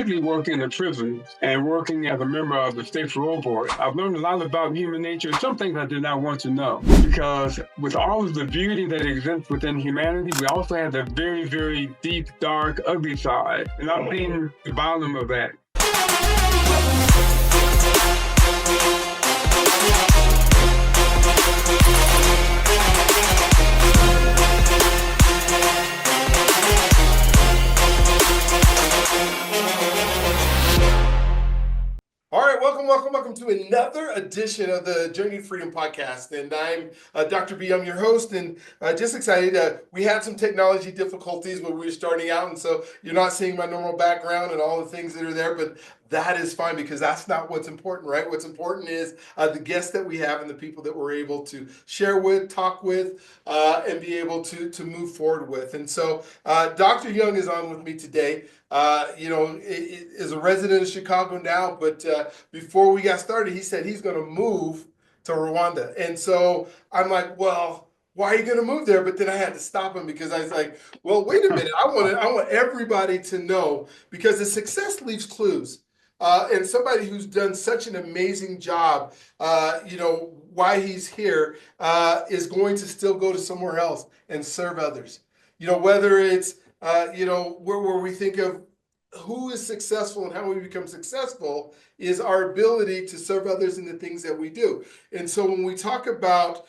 Working in a prison and working as a member of the state parole board, I've learned a lot about human nature and some things I did not want to know. Because with all of the beauty that exists within humanity, we also have the very, very deep, dark, ugly side. And I've seen the bottom of that. All right, welcome to another edition of the Journey to Freedom podcast. And I'm Dr. B, I'm your host, and just excited. We had some technology difficulties when we were starting out, and so you're not seeing my normal background and all the things that are there, but that is fine because that's not what's important, right? What's important is the guests that we have and the people that we're able to share with, talk with, and be able to move forward with. And so Dr. Young is on with me today. Is a resident of Chicago now, but before we got started, he said he's going to move to Rwanda. And so I'm like, well, why are you going to move there? But then I had to stop him because I was like, well, wait a minute. I want everybody to know, because the success leaves clues. And somebody who's done such an amazing job, why he's here is going to still go to somewhere else and serve others. Whether it's where we think of who is successful and how we become successful is our ability to serve others in the things that we do. And so when we talk about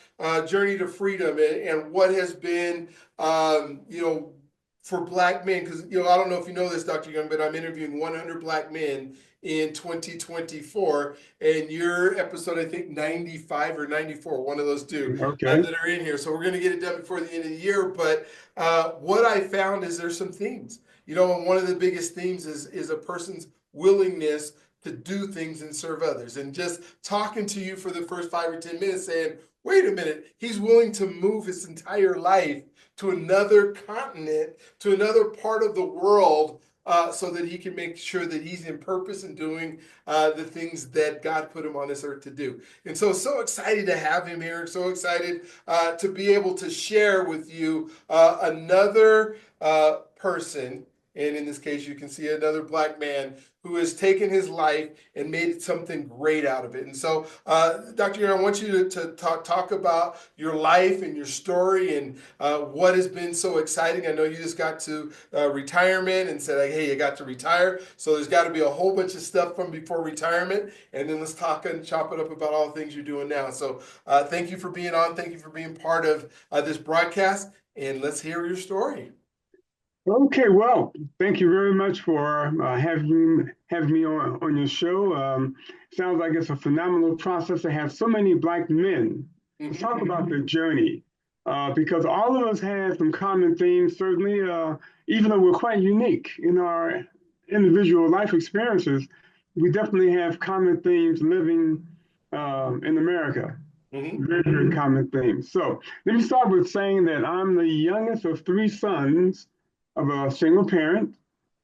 Journey to Freedom and what has been, for Black men, because, I don't know if you know this, Dr. Young, but I'm interviewing 100 Black men in 2024, and your episode, I think 95 or 94, one of those two that are in here. So we're going to get it done before the end of the year. But what I found is there's some themes, and one of the biggest themes is a person's willingness to do things and serve others. And just talking to you for the first 5 or 10 minutes saying, wait a minute, he's willing to move his entire life to another continent, to another part of the world, so that he can make sure that he's in purpose and doing the things that God put him on this earth to do. And so excited to have him here. So excited to be able to share with you another person. And in this case, you can see another Black man who has taken his life and made something great out of it. And so, Dr. Young, I want you to talk about your life and your story and what has been so exciting. I know you just got to retirement and said, like, hey, you got to retire. So there's got to be a whole bunch of stuff from before retirement. And then let's talk and chop it up about all the things you're doing now. So thank you for being on. Thank you for being part of this broadcast. And let's hear your story. Okay, well, thank you very much for having me on your show. Sounds like it's a phenomenal process to have so many Black men to talk about their journey, because all of us have some common themes, certainly, even though we're quite unique in our individual life experiences, we definitely have common themes living in America. Very, very common themes. So let me start with saying that I'm the youngest of 3 sons of a single parent.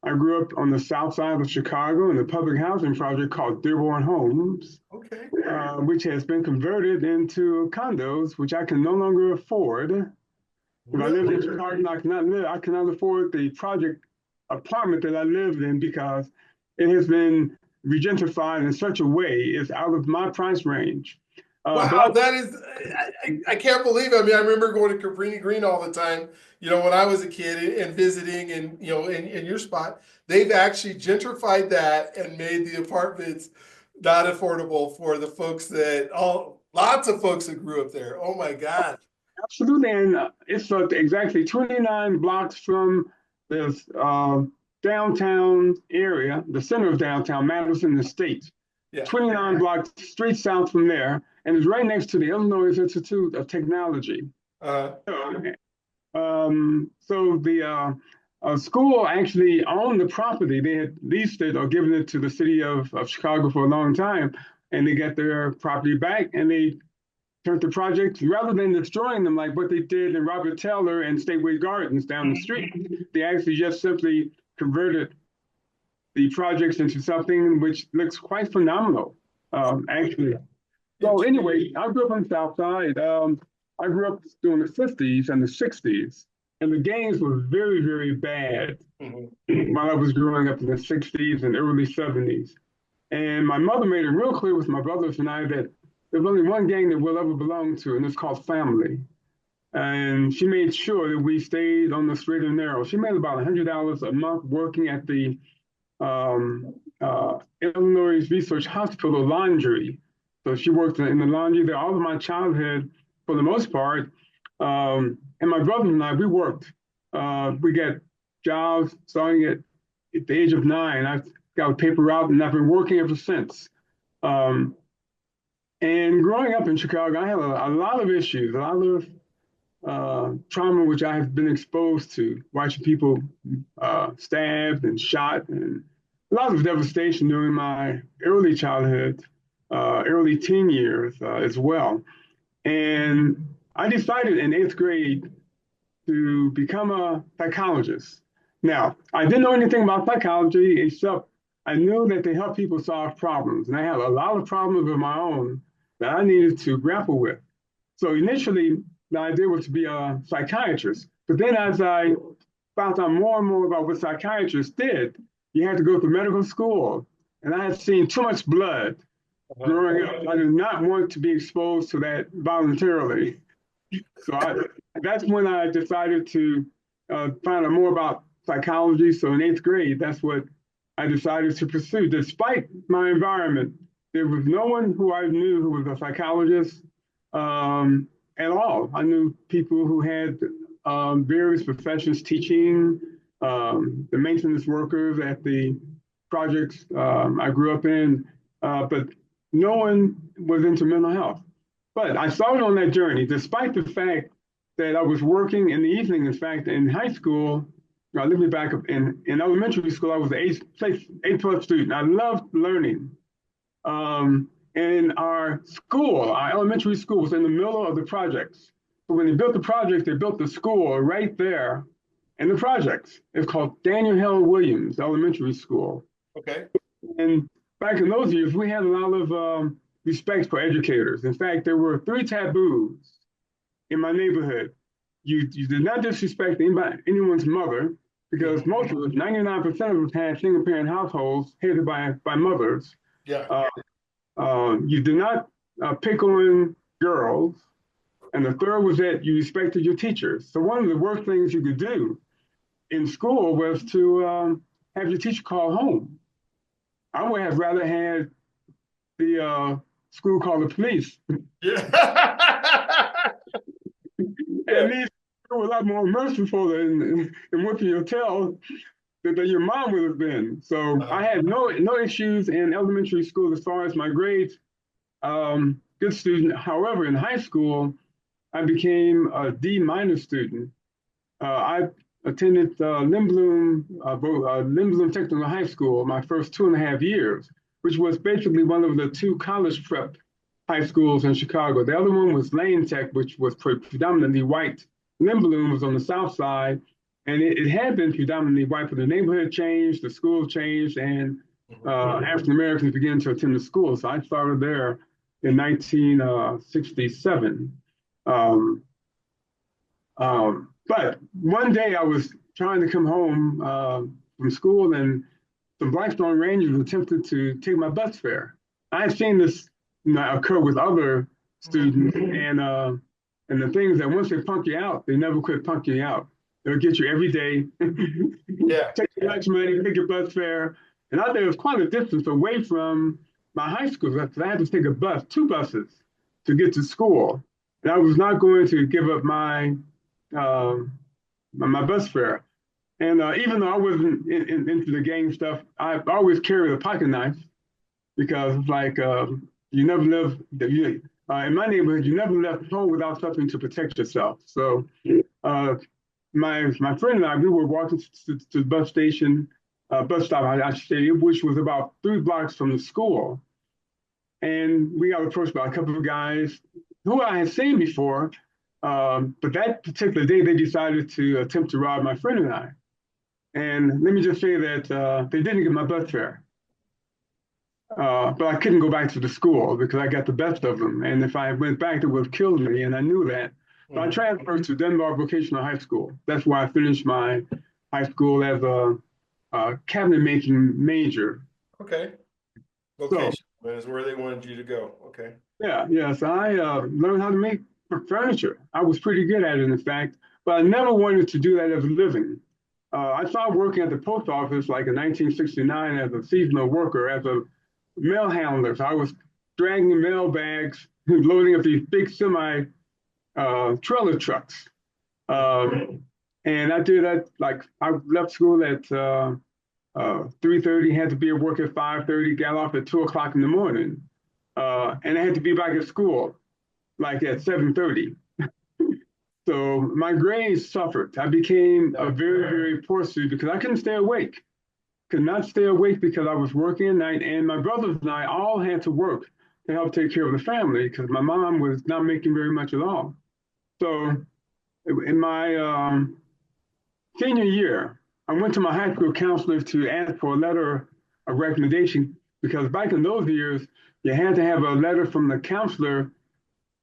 I grew up on the south side of Chicago in a public housing project called Dearborn Homes, which has been converted into condos, which I can no longer afford. If I lived in Chicago, I cannot afford the project apartment that I lived in because it has been regentrified in such a way it's out of my price range. Wow, that is, I can't believe it. I mean, I remember going to Cabrini Green all the time, when I was a kid and visiting and, in your spot. They've actually gentrified that and made the apartments not affordable for the folks lots of folks that grew up there. Oh my God. Absolutely. And it's exactly 29 blocks from this downtown area, the center of downtown, Madison Estates. 29 blocks straight south from there, and it's right next to the Illinois Institute of Technology. So the school actually owned the property. They had leased it or given it to the city of Chicago for a long time, and they got their property back, and they turned the project, rather than destroying them like what they did in Robert Taylor and Stateway Gardens down the street, they actually just simply converted the projects into something which looks quite phenomenal, actually. So anyway, I grew up on the South Side. I grew up during the 50s and the 60s. and the gangs were very, very bad while I was growing up in the 60s and early 70s. And my mother made it real clear with my brothers and I that there's only one gang that we'll ever belong to, and it's called family. And she made sure that we stayed on the straight and narrow. She made about $100 a month working at the Illinois Research Hospital laundry. So she worked in the laundry there all of my childhood, for the most part. And my brother and I, we worked. We got jobs starting at the age of 9. I got a paper route, and I've been working ever since. Um, and growing up in Chicago, I had a lot of issues, a lot of trauma which I have been exposed to, watching people stabbed and shot, and a lot of devastation during my early childhood, early teen years as well. And I decided in 8th grade to become a psychologist. Now, I didn't know anything about psychology except I knew that they help people solve problems. And I had a lot of problems of my own that I needed to grapple with. So initially, the idea was to be a psychiatrist. But then as I found out more and more about what psychiatrists did, you had to go to medical school. And I had seen too much blood growing up. I did not want to be exposed to that voluntarily. So that's when I decided to find out more about psychology. So in 8th grade, that's what I decided to pursue. Despite my environment, there was no one who I knew who was a psychologist at all. I knew people who had various professions, teaching, the maintenance workers at the projects I grew up in, but no one was into mental health. But I started on that journey, despite the fact that I was working in the evening. In fact, in high school, let me back up. In elementary school, I was an A+ student. I loved learning. And our school, our elementary school, was in the middle of the projects. So when they built the projects, they built the school right there in the projects. It's called Daniel Hell Williams Elementary School. Okay. And back in those years, we had a lot of respect for educators. In fact, there were 3 taboos in my neighborhood. You did not disrespect anyone's mother, because most of us, 99% of us, had single parent households headed by mothers. Yeah. You did not pick on girls. And the third was that you respected your teachers. So one of the worst things you could do in school was to have your teacher call home. I would have rather had the school call the police. Yeah. And these were a lot more merciful than whipping your tail than your mom would have been. So I had no issues in elementary school as far as my grades. Good student. However, in high school, I became a D- student. I attended Lindblom Technical High School my first 2.5 years, which was basically one of the 2 college prep high schools in Chicago. The other one was Lane Tech, which was predominantly white. Lindblom was on the south side, and it had been predominantly white, but the neighborhood changed, the school changed, and African Americans began to attend the school. So I started there in 1967. But one day I was trying to come home from school, and some Blackstone Rangers attempted to take my bus fare. I had seen this occur with other students, and the thing is that once they punk you out, they never quit punking you out. They'll get you every day, take your lunch money, pick your bus fare. And out there was quite a distance away from my high school, because I had to take a bus, 2 buses, to get to school. And I was not going to give up my bus fare. And even though I wasn't into the gang stuff, I always carried a pocket knife, because it's like you never live. In my neighborhood, you never left home without something to protect yourself. So my friend and I, we were walking to the bus stop, I should say, which was about 3 blocks from the school. And we got approached by a couple of guys who I had seen before, but that particular day they decided to attempt to rob my friend and I. And let me just say that they didn't get my bus fare. But I couldn't go back to the school because I got the best of them. And if I went back, they would have killed me, and I knew that. So I transferred to Denver Vocational High School. That's why I finished my high school as a cabinet making major. Okay. Vocation is where they wanted you to go. Okay. Yeah. So I learned how to make furniture. I was pretty good at it, in fact, but I never wanted to do that as a living. I started working at the post office like in 1969 as a seasonal worker, as a mail handler. So I was dragging mail bags, loading up these big semi trailer trucks. And I did that, like I left school at 3:30, had to be at work at 5:30, got off at 2 o'clock in the morning. And I had to be back at school like at 7:30. So my grades suffered. I became a very, very poor student because I couldn't stay awake. Could not stay awake because I was working at night, and my brothers and I all had to work to help take care of the family because my mom was not making very much at all. So in my senior year, I went to my high school counselor to ask for a letter of recommendation because back in those years, you had to have a letter from the counselor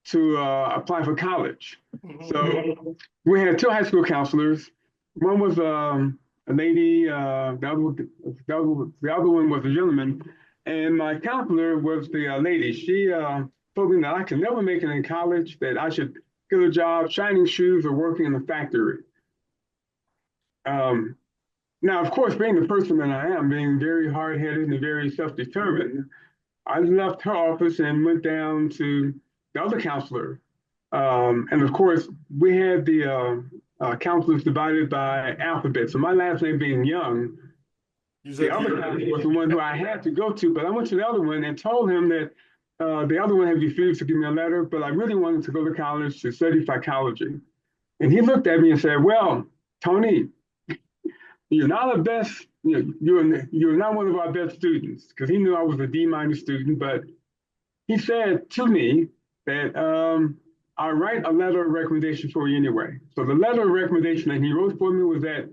to apply for college. So we had two high school counselors. One was a lady, the other one was a gentleman, and my counselor was the lady. She told me that I could never make it in college, that I should get a job shining shoes or working in a factory. Now, of course, being the person that I am, being very hard-headed and very self-determined, I left her office and went down to the other counselor. And of course, we had the counselors divided by alphabet. So my last name being Young, the other counselor was the one who I had to go to, but I went to the other one and told him that the other one had refused to give me a letter, but I really wanted to go to college to study psychology. And he looked at me and said, well, Tony, you're not the best, you're not one of our best students, because he knew I was a D- student, but he said to me that I'll write a letter of recommendation for you anyway. So the letter of recommendation that he wrote for me was that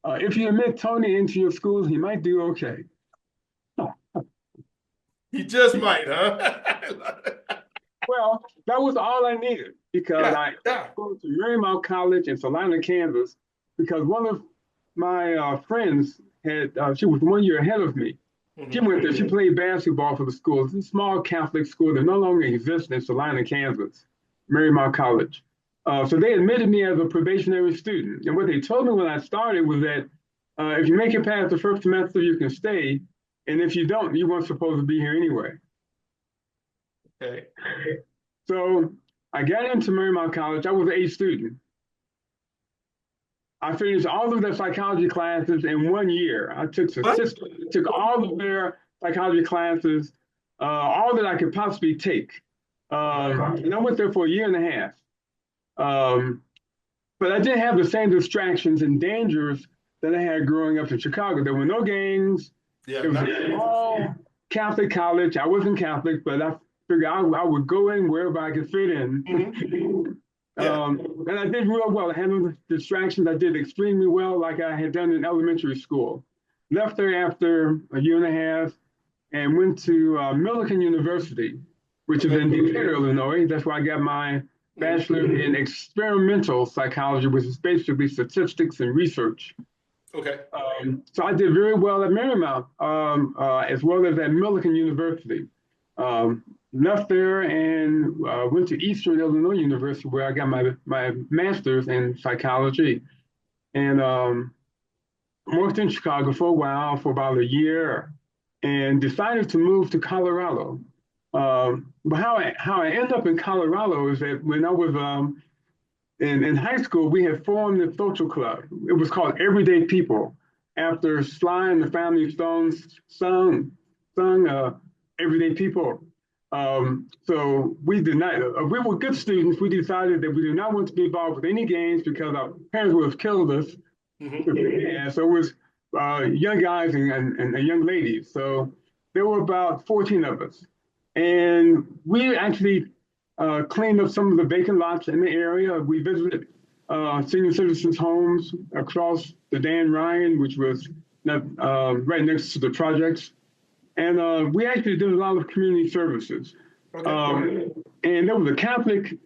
if you admit Tony into your school, he might do okay. He just might, huh? Well, that was all I needed because I go to Marymount College in Salina, Kansas, because one of my friends had, she was 1 year ahead of me. She went there, she played basketball for the school. It's a small Catholic school that no longer exists in Salina, Kansas, Marymount College. So they admitted me as a probationary student. And what they told me when I started was that if you make it past the first semester, you can stay. And if you don't, you weren't supposed to be here anyway. Okay. So I got into Marymount College. I was an A student. I finished all of their psychology classes in 1 year. I took statistics, took all of their psychology classes, all that I could possibly take. And I went there for 1.5 years. But I didn't have the same distractions and dangers that I had growing up in Chicago. There were no gangs. It was a small Catholic college. I wasn't Catholic, but I figured I would go in wherever I could fit in. And I did real well. I handled the distractions. I did extremely well, like I had done in elementary school. Left there after 1.5 years and went to Millikan University, which is in Decatur, Illinois. That's where I got my bachelor in experimental psychology, which is basically statistics and research. Okay. So I did very well at Marymount, as well as at Millikan University. Left there and went to Eastern Illinois University, where I got my master's in psychology, and worked in Chicago for a while, for about 1 year, and decided to move to Colorado. But how I ended up in Colorado is that when I was in high school, we had formed a social club. It was called Everyday People, after Sly and the Family Stones sung Everyday People. So we did not, we were good students. We decided that we did not want to be involved with any games because our parents would have killed us. And so it was young guys and young ladies. So there were about 14 of us. And we actually cleaned up some of the vacant lots in the area. We visited senior citizens' homes across the Dan Ryan, which was right next to the projects. And we actually did a lot of community services. And there was a Catholic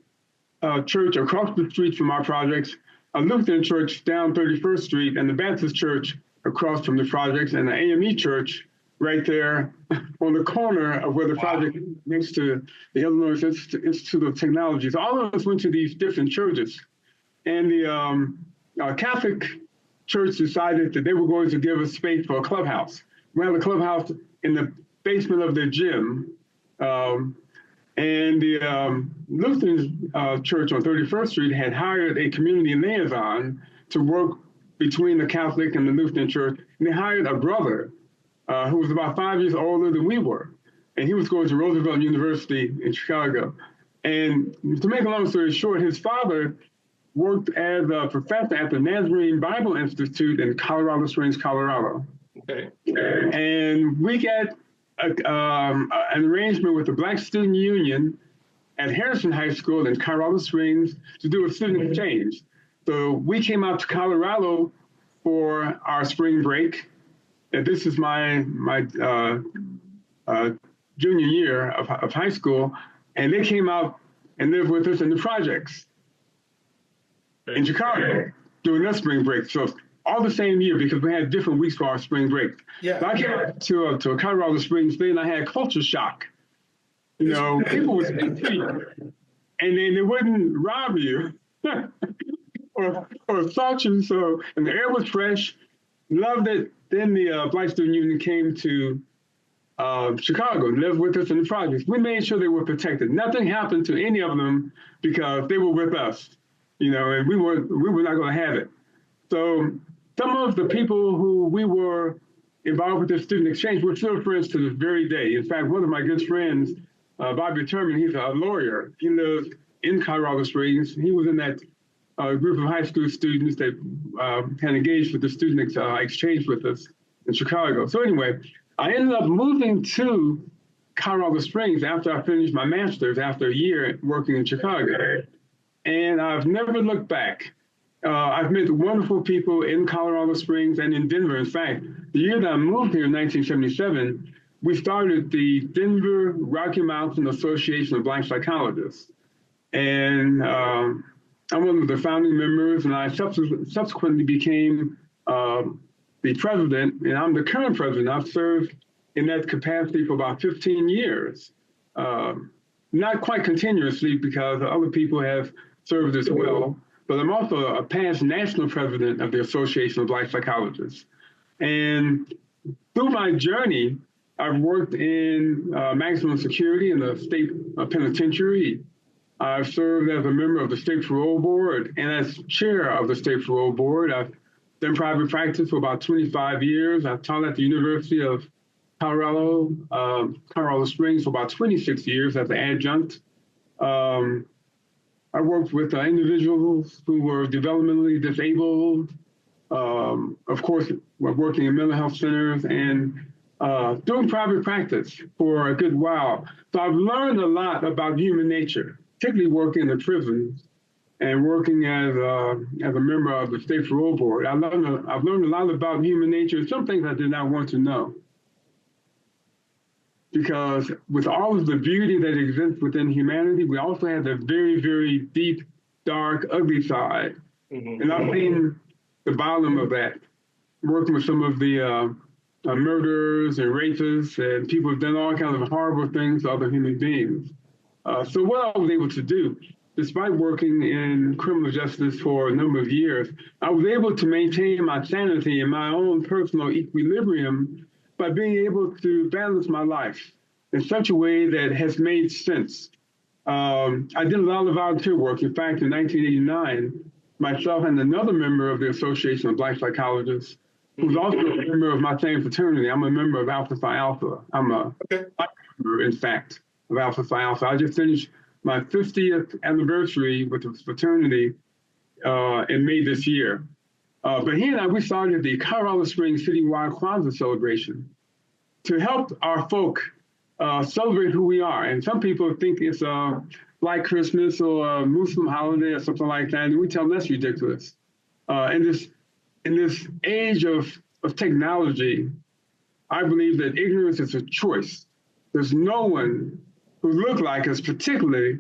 church across the street from our projects, a Lutheran church down 31st Street, and the Baptist church across from the projects, and the AME church right there on the corner of where the project is next to the Illinois Institute of Technology. So all of us went to these different churches. And the Catholic church decided that they were going to give us space for a clubhouse. We had a clubhouse in the basement of their gym. And the Lutheran church on 31st Street had hired a community liaison to work between the Catholic and the Lutheran church. And they hired a brother who was about 5 years older than we were. And he was going to Roosevelt University in Chicago. And to make a long story short, his father worked as a professor at the Nazarene Bible Institute in Colorado Springs, Colorado. Okay. And we got an arrangement with the Black Student Union at Harrison High School in Colorado Springs to do a student exchange. So we came out to Colorado for our spring break. And this is my junior year of high school, and they came out and lived with us in the projects in Chicago during their spring break. So all the same year, because we had different weeks for our spring break. Yeah. So I came out to Colorado Springs then, and I had culture shock. You know, people would speak, and then they wouldn't rob you or assault you. So, and the air was fresh. Loved it. Then the Black Student Union came to Chicago, lived with us in the projects. We made sure they were protected. Nothing happened to any of them because they were with us, you know, and we were not going to have it. So some of the people who we were involved with the student exchange were still friends to this very day. In fact, one of my good friends, Bobby Turman, he's a lawyer. He lives in Colorado Springs. He was in that group of high school students that had engaged with the student exchange with us in Chicago. So anyway, I ended up moving to Colorado Springs after I finished my master's, after a year working in Chicago. And I've never looked back. I've met wonderful people in Colorado Springs and in Denver. In fact, the year that I moved here in 1977, we started the Denver Rocky Mountain Association of Black Psychologists. And I'm one of the founding members, and I subsequently became the president, and I'm the current president. I've served in that capacity for about 15 years. Not quite continuously because other people have served as well, but I'm also a past national president of the Association of Black Psychologists. And through my journey, I've worked in maximum security in the state penitentiary. I've served as a member of the State Parole Board and as chair of the State Parole Board. I've done private practice for about 25 years. I've taught at the University of Colorado Springs for about 26 years as an adjunct. I worked with individuals who were developmentally disabled. Of course, we're working in mental health centers and doing private practice for a good while. So I've learned a lot about human nature, particularly working in the prisons and working as a member of the State Parole Board. I've learned a lot about human nature and some things I did not want to know. Because with all of the beauty that exists within humanity, we also have the very, very deep, dark, ugly side. Mm-hmm. And I've seen the bottom of that, working with some of the murderers and rapists and people who've done all kinds of horrible things to other human beings. So what I was able to do, despite working in criminal justice for a number of years, I was able to maintain my sanity and my own personal equilibrium by being able to balance my life in such a way that has made sense. I did a lot of volunteer work. In fact, in 1989, myself and another member of the Association of Black Psychologists, who's also a member of my same fraternity. I'm a member of Alpha Phi Alpha. I'm a member, in fact, of Alpha Phi Alpha. I just finished my 50th anniversary with the fraternity in May this year. But he and I, we started the Colorado Springs citywide Kwanzaa celebration to help our folk celebrate who we are. And some people think it's Black Christmas or a Muslim holiday or something like that, and we tell them that's ridiculous. In this age of technology, I believe that ignorance is a choice. There's no one who look like us particularly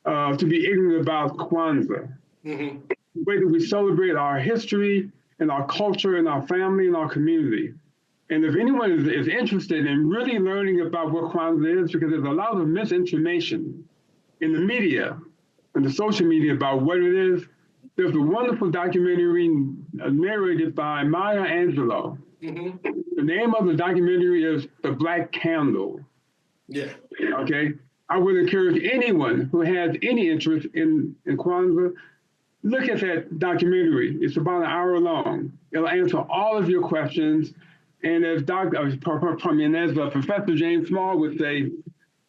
to be ignorant about Kwanzaa. Mm-hmm. The way that we celebrate our history and our culture and our family and our community. And if anyone is interested in really learning about what Kwanzaa is, because there's a lot of misinformation in the media and the social media about what it is, there's a wonderful documentary narrated by Maya Angelou. Mm-hmm. The name of the documentary is The Black Candle. Yeah. Okay. I would encourage anyone who has any interest in Kwanzaa, look at that documentary. It's about an hour long. It'll answer all of your questions. And as Professor James Small would say,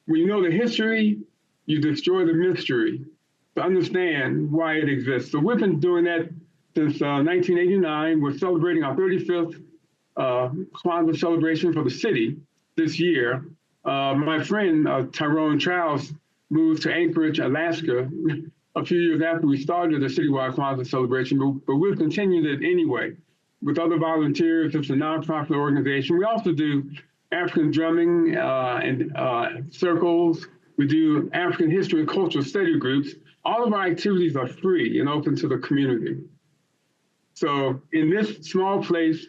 when you know the history, you destroy the mystery to understand why it exists. So we've been doing that since 1989. We're celebrating our 35th Kwanzaa celebration for the city this year. My friend, Tyrone Charles, moved to Anchorage, Alaska, a few years after we started the citywide Kwanzaa celebration, but we've continued it anyway with other volunteers. It's a nonprofit organization. We also do African drumming and circles. We do African history and cultural study groups. All of our activities are free and open to the community. So in this small place,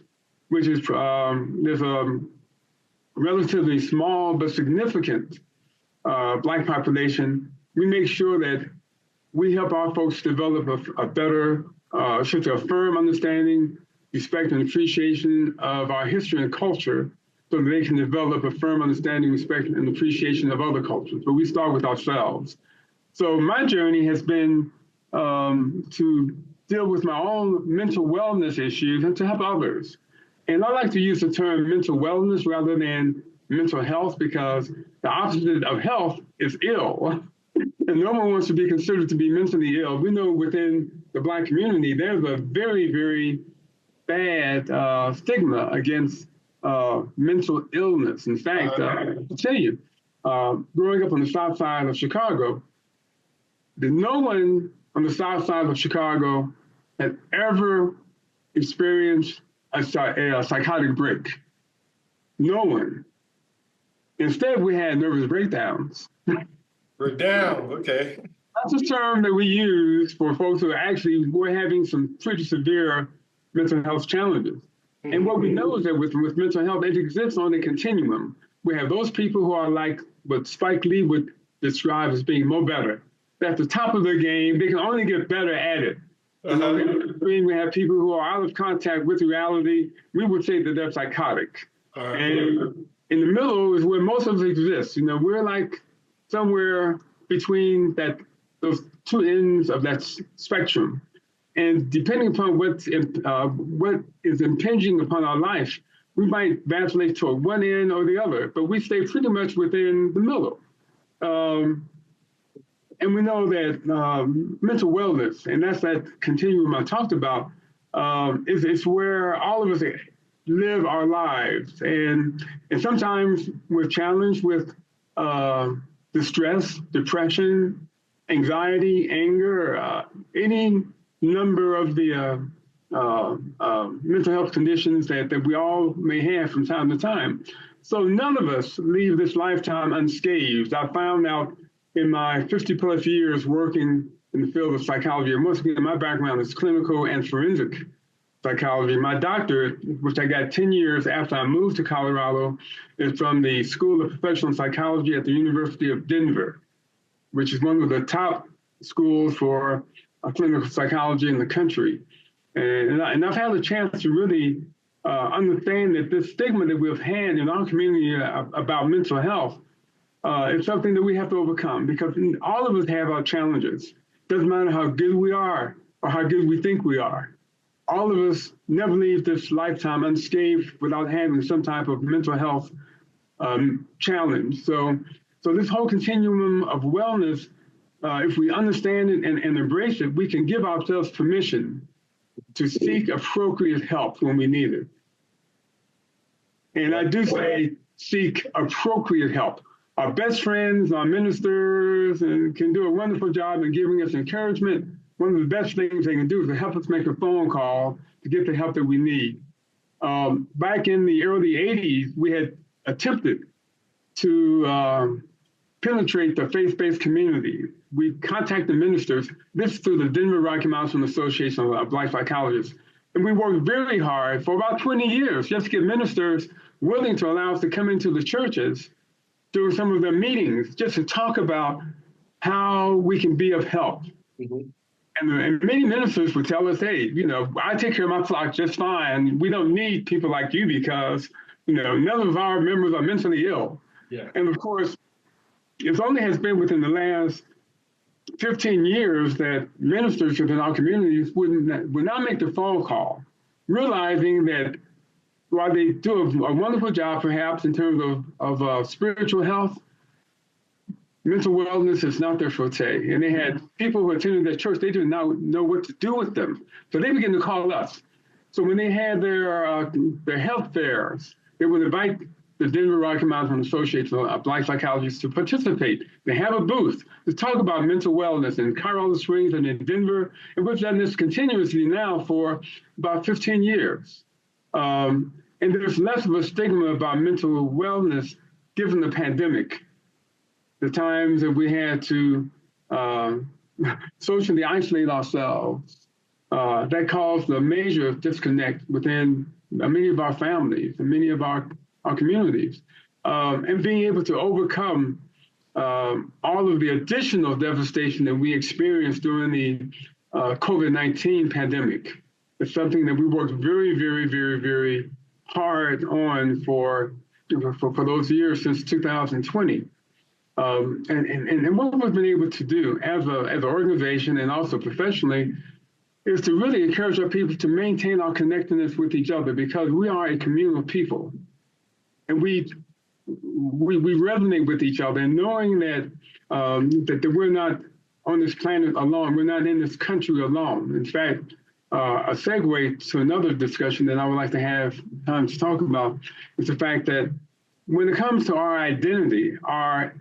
which is, there's a relatively small but significant Black population, we make sure that we help our folks develop a better, a firm understanding, respect, and appreciation of our history and culture so that they can develop a firm understanding, respect, and appreciation of other cultures. But we start with ourselves. So my journey has been to deal with my own mental wellness issues and to help others. And I like to use the term mental wellness rather than mental health because the opposite of health is ill. And no one wants to be considered to be mentally ill. We know within the Black community, there's a very, very bad stigma against mental illness. In fact, I'll tell you, growing up on the south side of Chicago, no one on the south side of Chicago had ever experienced a psychotic break. No one. Instead, we had nervous breakdowns. Breakdown, okay. That's a term that we use for folks who actually were having some pretty severe mental health challenges. Mm-hmm. And what we know is that with mental health, it exists on a continuum. We have those people who are like what Spike Lee would describe as being more better. They're at the top of their game. They can only get better at it. Uh-huh. We have people who are out of contact with reality. We would say that they're psychotic. Uh-huh. And in the middle is where most of us exist. You know, we're like somewhere between those two ends of that spectrum. And depending upon what is impinging upon our life, we might vacillate toward one end or the other, but we stay pretty much within the middle. And we know that mental wellness, and that's that continuum I talked about, is where all of us live our lives. And sometimes we're challenged with distress, depression, anxiety, anger, any number of the mental health conditions that we all may have from time to time. So none of us leave this lifetime unscathed. I found out in my 50 plus years working in the field of psychology, and most of my background is clinical and forensic psychology. My doctorate, which I got 10 years after I moved to Colorado, is from the School of Professional Psychology at the University of Denver, which is one of the top schools for clinical psychology in the country. And I've had a chance to really understand that this stigma that we've had in our community about mental health is something that we have to overcome because all of us have our challenges. Doesn't matter how good we are or how good we think we are. All of us never leave this lifetime unscathed without having some type of mental health challenge. So this whole continuum of wellness, if we understand it and embrace it, we can give ourselves permission to seek appropriate help when we need it. And I do say seek appropriate help. Our best friends, our ministers, can do a wonderful job in giving us encouragement. One of the best things they can do is to help us make a phone call to get the help that we need. Back in the early 80s, we had attempted to penetrate the faith-based community. We contact the ministers, this through the Denver Rocky Mountain Association of Black Psychologists. And we worked very hard for about 20 years just to get ministers willing to allow us to come into the churches during some of their meetings, just to talk about how we can be of help. Mm-hmm. And many ministers would tell us, hey, you know, I take care of my flock just fine. We don't need people like you because, you know, none of our members are mentally ill. Yeah. And of course, it only has been within the last 15 years that ministers within our communities would not make the phone call, realizing that while they do a wonderful job, perhaps, in terms of spiritual health, mental wellness is not their forte. And they had people who attended their church, they did not know what to do with them. So they began to call us. So when they had their health fairs, they would invite the Denver Rocky Mountain Association of Black Psychologists to participate. They have a booth to talk about mental wellness in Colorado Springs and in Denver. And we've done this continuously now for about 15 years. And there's less of a stigma about mental wellness given the pandemic. The times that we had to socially isolate ourselves, that caused a major disconnect within many of our families and many of our communities. And being able to overcome all of the additional devastation that we experienced during the COVID-19 pandemic is something that we worked very, very, very, very hard on for those years since 2020. And what we've been able to do as an organization and also professionally is to really encourage our people to maintain our connectedness with each other, because we are a communal people. And we resonate with each other, and knowing that that we're not on this planet alone, we're not in this country alone. In fact, a segue to another discussion that I would like to have time to talk about is the fact that when it comes to our identity, our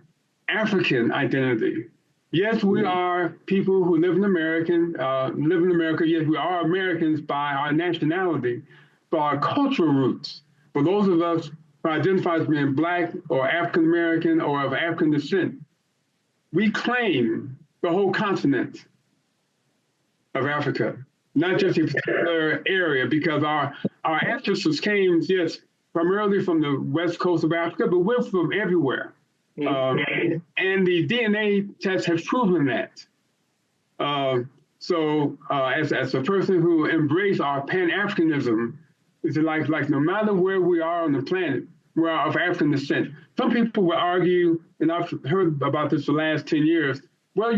African identity, yes, we are people who live in America. Yes, we are Americans by our nationality, but our cultural roots, for those of us who identify as being Black or African American or of African descent, we claim the whole continent of Africa, not just a particular area, because our ancestors came, yes, primarily from the west coast of Africa, but we're from everywhere. And the DNA tests have proven that. So as a person who embraced our Pan-Africanism, it's like no matter where we are on the planet, we're of African descent. Some people will argue, and I've heard about this for the last 10 years, well,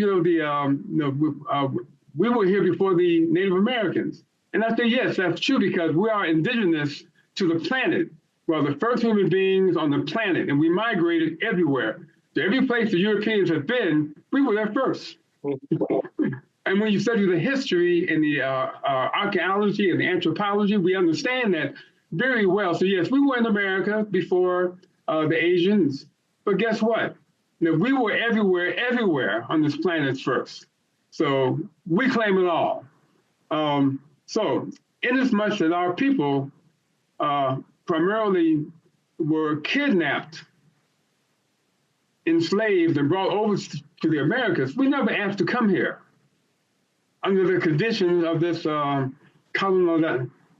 we were here before the Native Americans. And I say, yes, that's true, because we are indigenous to the planet. Well, the first human beings on the planet, and we migrated everywhere. So every place the Europeans have been, we were there first. And when you study the history and the archaeology and the anthropology, we understand that very well. So yes, we were in America before the Asians, but guess what? We were everywhere on this planet first. So we claim it all. So inasmuch that our people primarily were kidnapped, enslaved, and brought over to the Americas, we never asked to come here under the conditions of this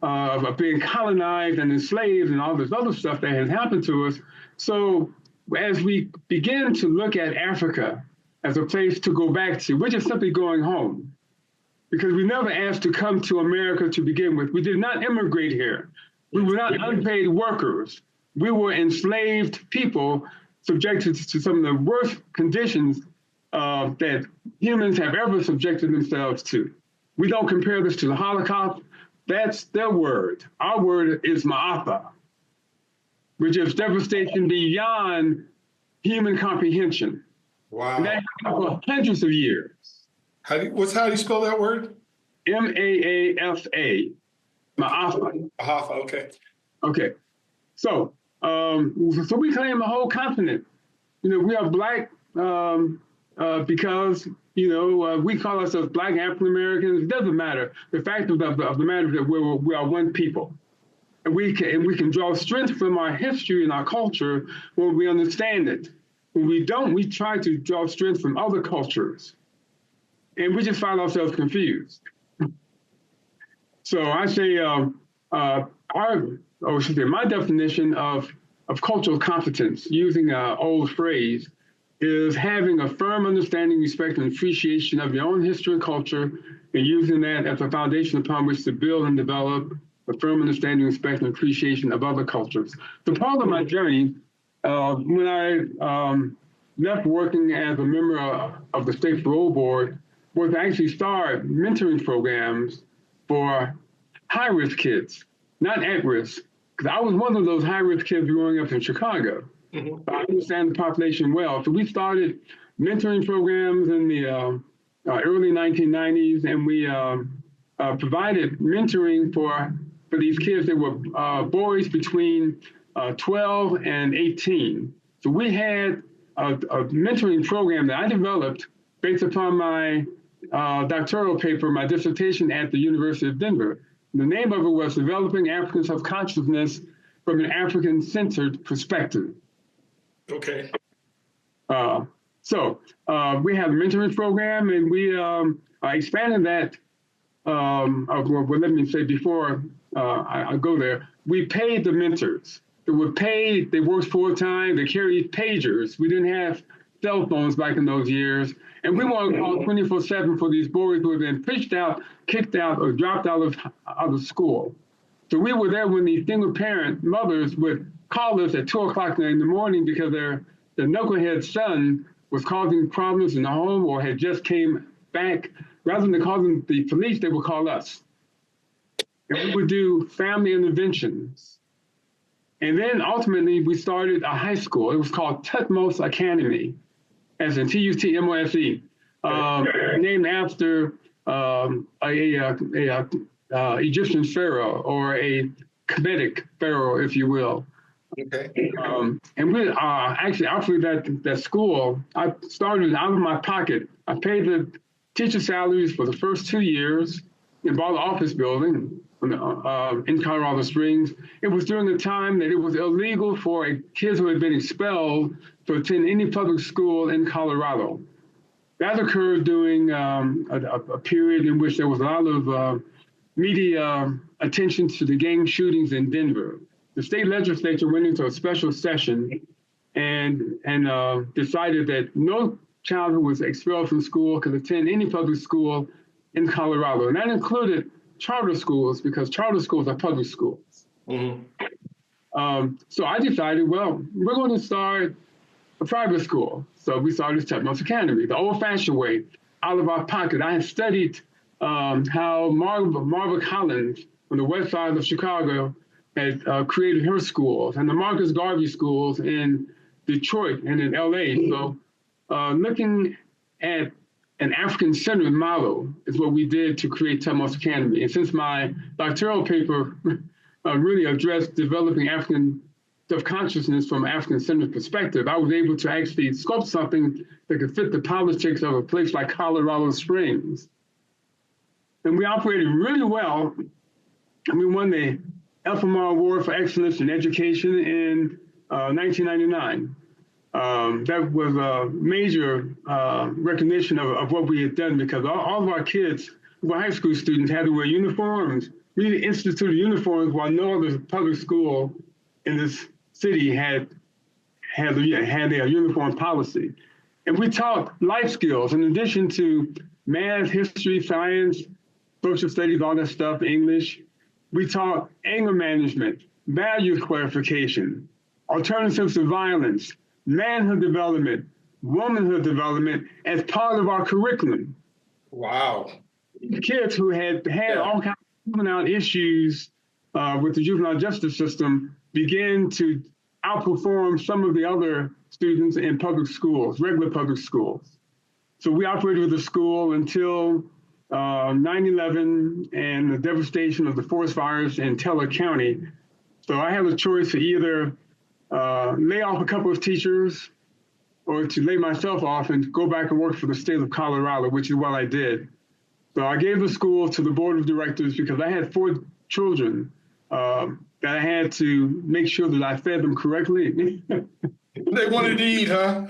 of being colonized and enslaved and all this other stuff that has happened to us. So as we begin to look at Africa as a place to go back to, we're just simply going home, because we never asked to come to America to begin with. We did not immigrate here. We were not unpaid workers. We were enslaved people subjected to some of the worst conditions that humans have ever subjected themselves to. We don't compare this to the Holocaust. That's their word. Our word is ma'afa, which is devastation beyond human comprehension. Wow. And that happened for hundreds of years. How do you spell that word? M-A-A-F-A. Ma'afa. Ma'afa, okay. Okay. So we claim the whole continent. We are Black because, we call ourselves Black African Americans. It doesn't matter. The fact of the matter is that we are one people. And we can draw strength from our history and our culture when we understand it. When we don't, we try to draw strength from other cultures, and we just find ourselves confused. So I say, my definition of cultural competence, using an old phrase, is having a firm understanding, respect, and appreciation of your own history and culture, and using that as a foundation upon which to build and develop a firm understanding, respect, and appreciation of other cultures. So part of my journey, when I left working as a member of the state parole board, was to actually start mentoring programs for high-risk kids, not at-risk, because I was one of those high-risk kids growing up in Chicago. Mm-hmm. I understand the population well. So we started mentoring programs in the early 1990s, and we provided mentoring for these kids that were boys between 12 and 18. So we had a mentoring program that I developed based upon my doctoral paper, my dissertation at the University of Denver. The name of it was Developing African Self-Consciousness from an African-Centered Perspective. Okay. So we have a mentoring program, and we expanded that. Let me say before I go there, we paid the mentors. They were paid, they worked full-time, they carried pagers. We didn't have cell phones back in those years. And we weren't called 24/7 for these boys who had been pitched out, kicked out, or dropped out of school. So we were there when these single parent mothers would call us at 2 o'clock in the morning because their knucklehead son was causing problems in the home or had just came back. Rather than calling the police, they would call us. And we would do family interventions. And then ultimately we started a high school. It was called Tutmos Academy, as in Tutmose, named after Egyptian pharaoh, or a Kemetic pharaoh, if you will. Okay. And we actually, after that school, I started out of my pocket. I paid the teacher salaries for the first 2 years and bought an office building in Colorado Springs. It was during the time that it was illegal for kids who had been expelled to attend any public school in Colorado. That occurred during a period in which there was a lot of media attention to the gang shootings in Denver. The state legislature went into a special session and decided that no child who was expelled from school could attend any public school in Colorado. And that included charter schools, because charter schools are public schools. Mm-hmm. So I decided, well, we're going to start a private school. So we started Tutmos Academy, the old-fashioned way, out of our pocket. I had studied how Marva Collins on the west side of Chicago had created her schools, and the Marcus Garvey schools in Detroit and in LA. So looking at an African-centered model is what we did to create Tutmos Academy. And since my doctoral paper really addressed developing African self-consciousness from an African-centered perspective, I was able to actually sculpt something that could fit the politics of a place like Colorado Springs. And we operated really well, and we won the FMR Award for Excellence in Education in 1999. That was a major recognition of what we had done, because all of our kids who were high school students had to wear uniforms. We instituted uniforms while no other public school in this city had a uniform policy. And we taught life skills in addition to math, history, science, social studies, all that stuff, English. We taught anger management, values clarification, alternatives to violence, manhood development, womanhood development as part of our curriculum. Wow. Kids who had all kinds of juvenile issues with the juvenile justice system began to outperform some of the other students in public schools, regular public schools. So we operated with the school until 9/11 and the devastation of the forest fires in Teller County. So I had a choice to either lay off a couple of teachers or to lay myself off and go back and work for the state of Colorado, which is what I did. So I gave the school to the board of directors because I had 4 children that I had to make sure that I fed them correctly. They wanted to eat, huh?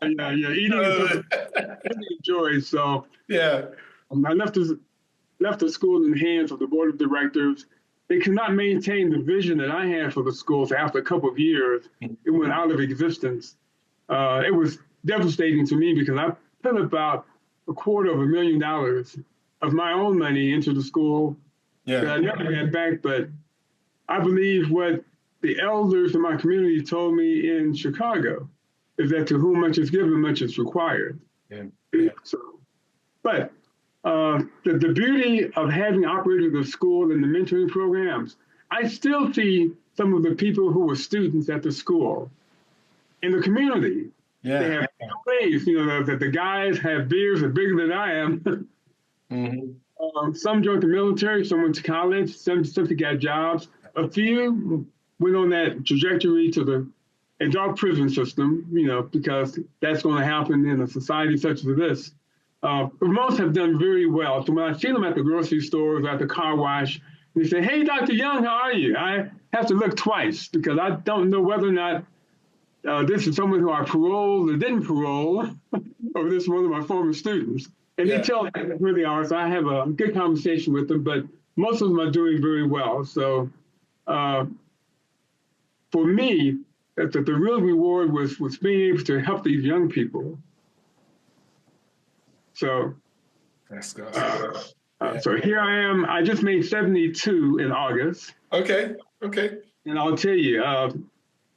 Yeah, eating is something I really enjoy. So Yeah. I left the school in the hands of the board of directors. They could not maintain the vision that I had for the school. So after a couple of years, it went out of existence. It was devastating to me because I put about $250,000 of my own money into the school that I never had back. But I believe what the elders in my community told me in Chicago is that to whom much is given, much is required. Yeah. So, but the beauty of having operated the school and the mentoring programs, I still see some of the people who were students at the school in the community. Yeah. They have ways, that the guys have beards that are bigger than I am. Some joined the military, some went to college, some simply got jobs. A few went on that trajectory to the adult prison system, because that's going to happen in a society such as this. But most have done very well. So when I see them at the grocery stores, at the car wash, they say, "Hey, Dr. Young, how are you?" I have to look twice because I don't know whether or not this is someone who I paroled or didn't parole, or this is one of my former students. And they tell me who they are, so I have a good conversation with them, but most of them are doing very well. So for me, the real reward was being able to help these young people. So, so here I am. I just made 72 in August. Okay. And I'll tell you,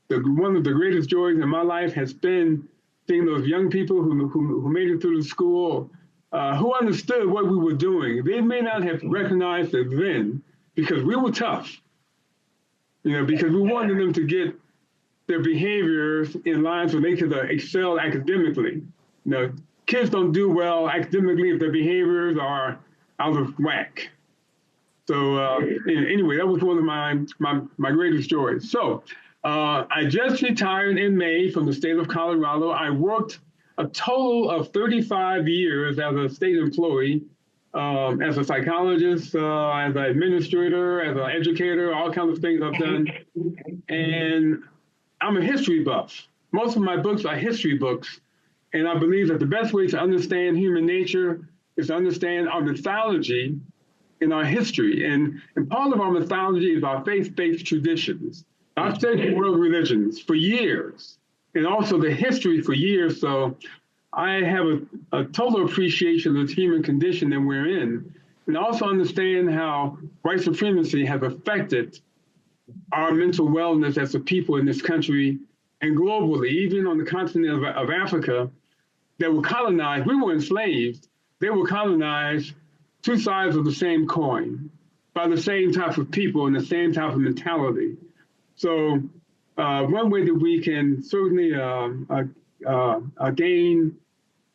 one of the greatest joys in my life has been seeing those young people who made it through the school, who understood what we were doing. They may not have recognized it then because we were tough, because we wanted them to get their behaviors in line so they could excel academically. Kids don't do well academically if their behaviors are out of whack. So anyway, that was one of my greatest joys. So I just retired in May from the state of Colorado. I worked a total of 35 years as a state employee, as a psychologist, as an administrator, as an educator, all kinds of things I've done. And I'm a history buff. Most of my books are history books. And I believe that the best way to understand human nature is to understand our mythology and our history. And part of our mythology is our faith-based traditions. I've studied world religions for years, and also the history for years. So I have a total appreciation of the human condition that we're in, and also understand how white supremacy has affected our mental wellness as a people in this country and globally, even on the continent of Africa, that were colonized. We were enslaved. They were colonized, two sides of the same coin, by the same type of people and the same type of mentality. So one way that we can certainly gain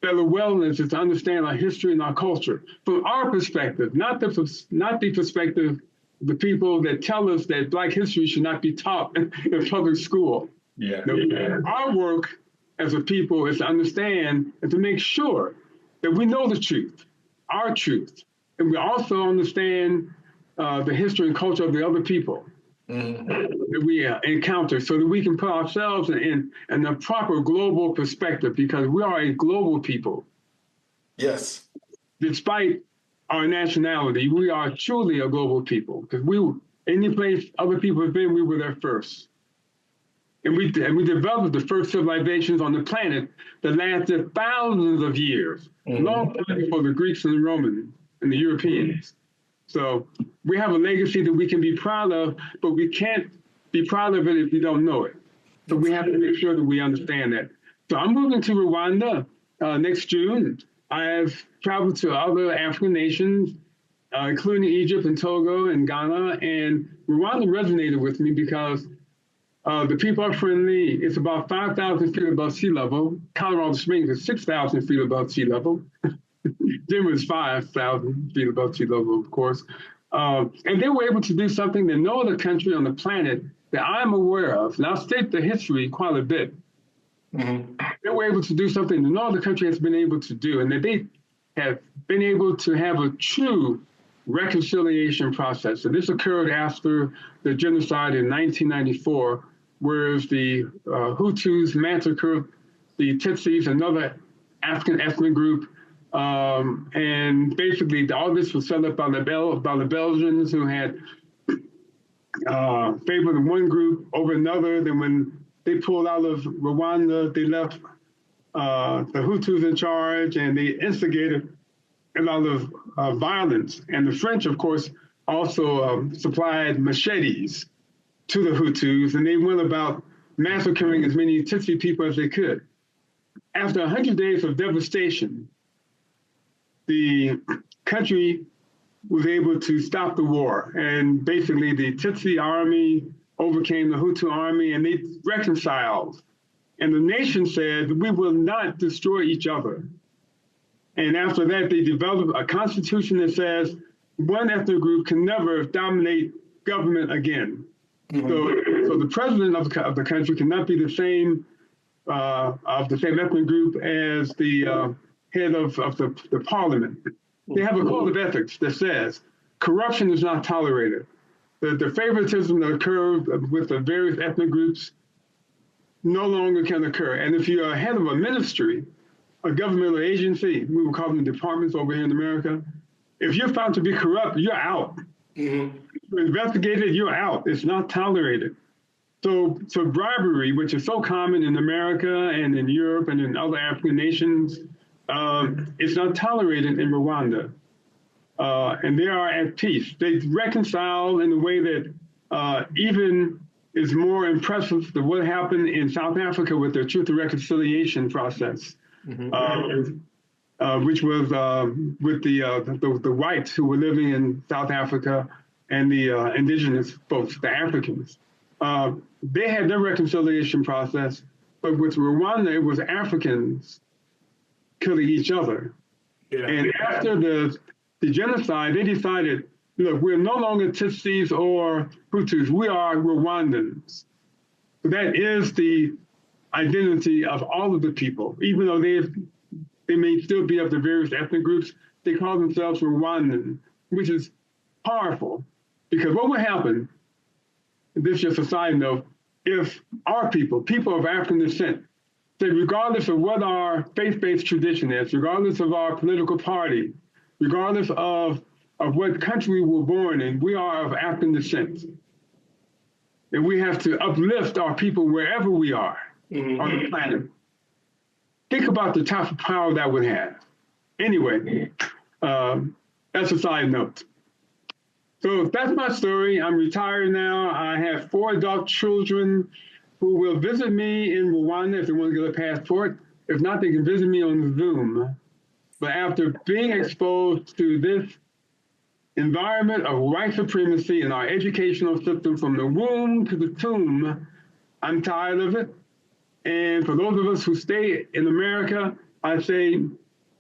better wellness is to understand our history and our culture from our perspective, not the perspective of the people that tell us that Black history should not be taught in public school. Our work as a people is to understand and to make sure that we know the truth, our truth, and we also understand the history and culture of the other people that we encounter, so that we can put ourselves in a proper global perspective, because we are a global people. Yes. Despite our nationality, we are truly a global people, because any place other people have been, we were there first. And we developed the first civilizations on the planet that lasted thousands of years, long before the Greeks and the Romans and the Europeans. So we have a legacy that we can be proud of, but we can't be proud of it if we don't know it. So we have to make sure that we understand that. So I'm moving to Rwanda next June. I have traveled to other African nations, including Egypt and Togo and Ghana. And Rwanda resonated with me because the people are friendly. It's about 5,000 feet above sea level. Colorado Springs is 6,000 feet above sea level. Denver is 5,000 feet above sea level, of course. And they were able to do something that no other country on the planet that I'm aware of, and I'll state the history quite a bit. They were able to do something that no other country has been able to do, and that they have been able to have a true reconciliation process. So this occurred after the genocide in 1994, whereas the Hutus massacred the Tutsis, another African ethnic group. And basically, all this was set up by the Belgians, who had favored one group over another. Then when they pulled out of Rwanda, they left the Hutus in charge, and they instigated a lot of violence. And the French, of course, also supplied machetes to the Hutus, and they went about massacring as many Tutsi people as they could. After 100 days of devastation, the country was able to stop the war. And basically, the Tutsi army overcame the Hutu army, and they reconciled. And the nation said, we will not destroy each other. And after that, they developed a constitution that says one ethnic group can never dominate government again. Mm-hmm. So the president of the country cannot be the same ethnic group as the head of the parliament. They have a code of ethics that says corruption is not tolerated. The favoritism that occurred with the various ethnic groups no longer can occur. And if you're head of a ministry, a governmental agency, we would call them departments over here in America, if you're found to be corrupt, you're out. Mm-hmm. If you're investigated, you're out. It's not tolerated. So bribery, which is so common in America and in Europe and in other African nations, it's not tolerated in Rwanda. And they are at peace. They reconcile in a way that even is more impressive than what happened in South Africa with their Truth and Reconciliation process, mm-hmm. Which was with the whites who were living in South Africa and the indigenous folks, the Africans. They had their reconciliation process, but with Rwanda, it was Africans killing each other. Yeah. And after the genocide, they decided, look, we're no longer Tutsis or Hutus, we are Rwandans. That is the identity of all of the people. Even though they may still be of the various ethnic groups, they call themselves Rwandan, which is powerful. Because what would happen, this is just a side note, if our people of African descent, say regardless of what our faith-based tradition is, regardless of our political party, regardless of what country we were born in, we are of African descent. And we have to uplift our people wherever we are mm-hmm. on the planet. Think about the type of power that would have. Anyway, that's a side note. So that's my story. I'm retired now. I have 4 adult children who will visit me in Rwanda if they want to get a passport. If not, they can visit me on Zoom. But after being exposed to this environment of white supremacy in our educational system from the womb to the tomb, I'm tired of it. And for those of us who stay in America, I say,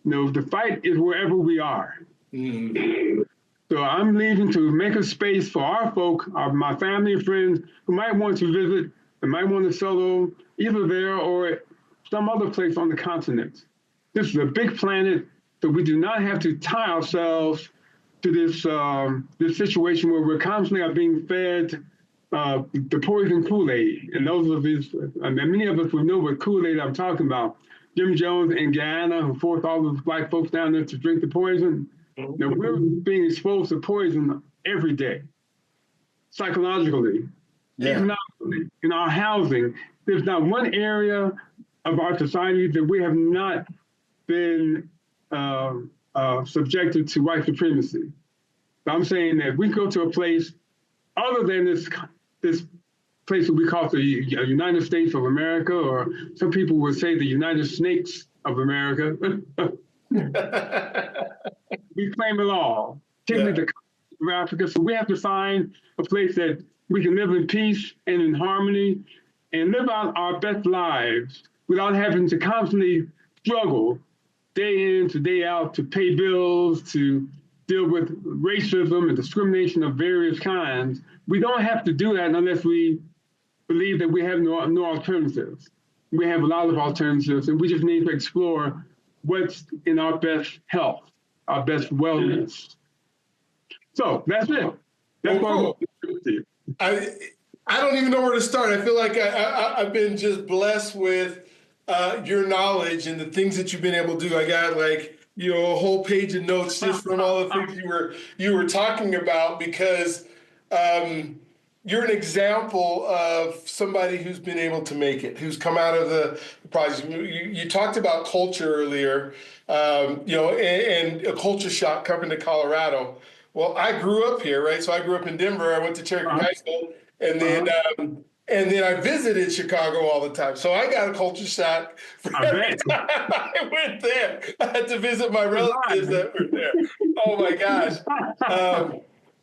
the fight is wherever we are. Mm. So I'm leaving to make a space for our folk, my family and friends who might want to visit and might want to settle either there or some other place on the continent. This is a big planet, so we do not have to tie ourselves to this situation where we're constantly being fed the poison Kool-Aid. And those of us, many of us will know what Kool-Aid I'm talking about. Jim Jones in Guyana, who forced all those black folks down there to drink the poison. Now, we're being exposed to poison every day, psychologically, economically, in our housing. There's not one area of our society that we have not been subjected to white supremacy. So I'm saying that we go to a place other than this place that we call the United States of America, or some people would say the United Snakes of America. We claim it all, particularly the continent of Africa. So we have to find a place that we can live in peace and in harmony and live out our best lives without having to constantly struggle day in to day out to pay bills, to deal with racism and discrimination of various kinds. We don't have to do that unless we believe that we have no alternatives. We have a lot of alternatives, and we just need to explore what's in our best health, our best wellness. So that's it. That's cool. I don't even know where to start. I feel like I've been just blessed with your knowledge and the things that you've been able to do. I got like, a whole page of notes just from all the things you were talking about, because you're an example of somebody who's been able to make it, who's come out of the project. You talked about culture earlier, and a culture shock coming to Colorado. Well, I grew up here, right? So I grew up in Denver. I went to Cherokee High School, and then I visited Chicago all the time. So I got a culture shock for every time I went there. I had to visit my relatives that were there. Oh my gosh.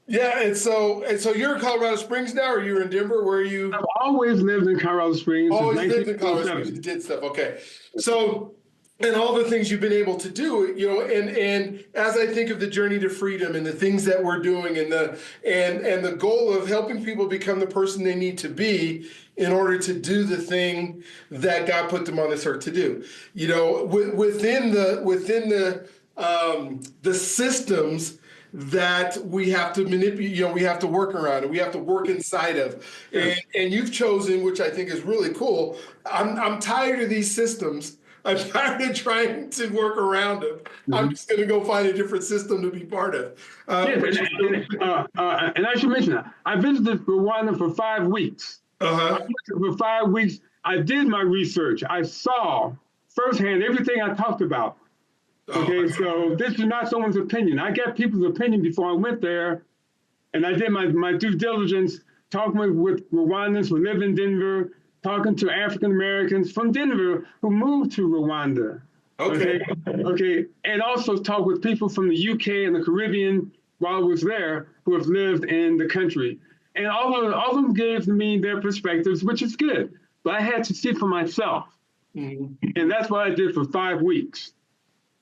Yeah, and so you're in Colorado Springs now, or you're in Denver? Where are you? I've always lived in Colorado Springs. Always lived in Colorado Springs. You did stuff. Okay. So, and all the things you've been able to do, and as I think of the journey to freedom and the things that we're doing, and the goal of helping people become the person they need to be in order to do the thing that God put them on this earth to do, within the systems that we have to manipulate, we have to work around, and we have to work inside of. And you've chosen, which I think is really cool. I'm tired of these systems. I'm tired of trying to work around them. I'm just going to go find a different system to be part of. And I should mention that I visited Rwanda for 5 weeks. For 5 weeks, I did my research. I saw firsthand everything I talked about. Okay, so this is not someone's opinion. I got people's opinion before I went there, and I did my due diligence, talking with Rwandans who live in Denver, talking to African Americans from Denver who moved to Rwanda. Okay, and also talk with people from the UK and the Caribbean while I was there who have lived in the country. And all of them gave me their perspectives, which is good. But I had to see for myself. And that's what I did for 5 weeks.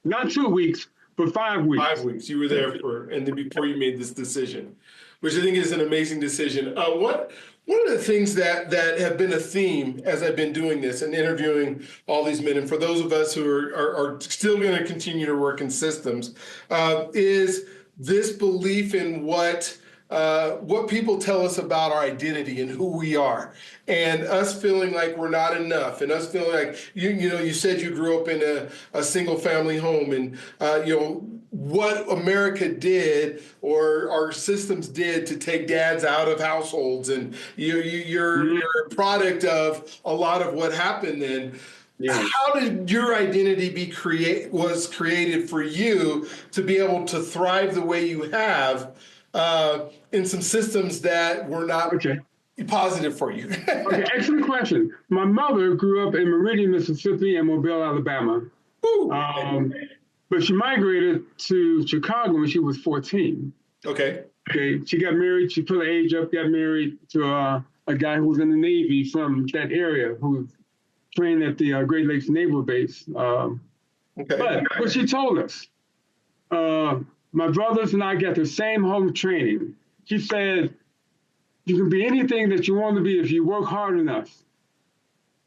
Not 2 weeks, but 5 weeks. 5 weeks. You were there before you made this decision, which I think is an amazing decision. One of the things that have been a theme as I've been doing this and interviewing all these men, and for those of us who are still going to continue to work in systems, is this belief in what people tell us about our identity and who we are, and us feeling like we're not enough, and us feeling like you said you grew up in a single family home, and what America did or our systems did to take dads out of households, and you're a product of a lot of what happened then. Yeah. How did your identity was created for you to be able to thrive the way you have in some systems that were not positive for you? Excellent question. My mother grew up in Meridian, Mississippi, and Mobile, Alabama. But she migrated to Chicago when she was 14. Okay. She got married. She put her age up, got married to a guy who was in the Navy from that area, who was trained at the Great Lakes Naval Base. But what she told us, my brothers and I got the same home training. She said, you can be anything that you want to be if you work hard enough.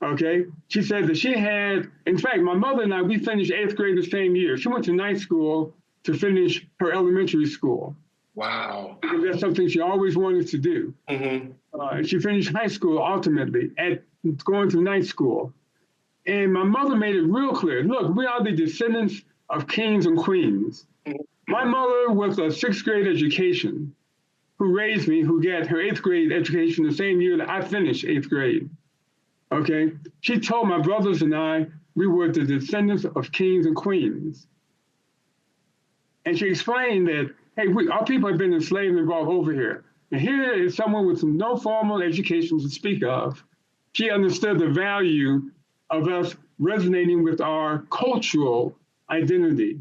Okay? She said that she had, in fact, my mother and I, we finished 8th grade the same year. She went to night school to finish her elementary school. Wow. And that's something she always wanted to do. And she finished high school ultimately at going to night school. And my mother made it real clear, look, we are the descendants of kings and queens. My mother was a 6th grade education, who raised me, who got her 8th grade education the same year that I finished 8th grade. Okay? She told my brothers and I we were the descendants of kings and queens. And she explained that, hey, our people have been enslaved and brought over here. And here is someone with no formal education to speak of. She understood the value of us resonating with our cultural identity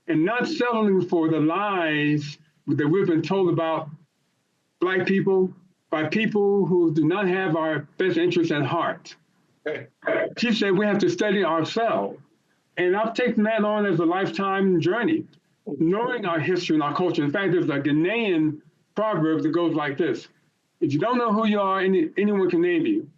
and not settling for the lies that we've been told about Black people by people who do not have our best interests at heart. She said we have to study ourselves. And I've taken that on as a lifetime journey, knowing our history and our culture. In fact, there's a Ghanaian proverb that goes like this: if you don't know who you are, anyone can name you.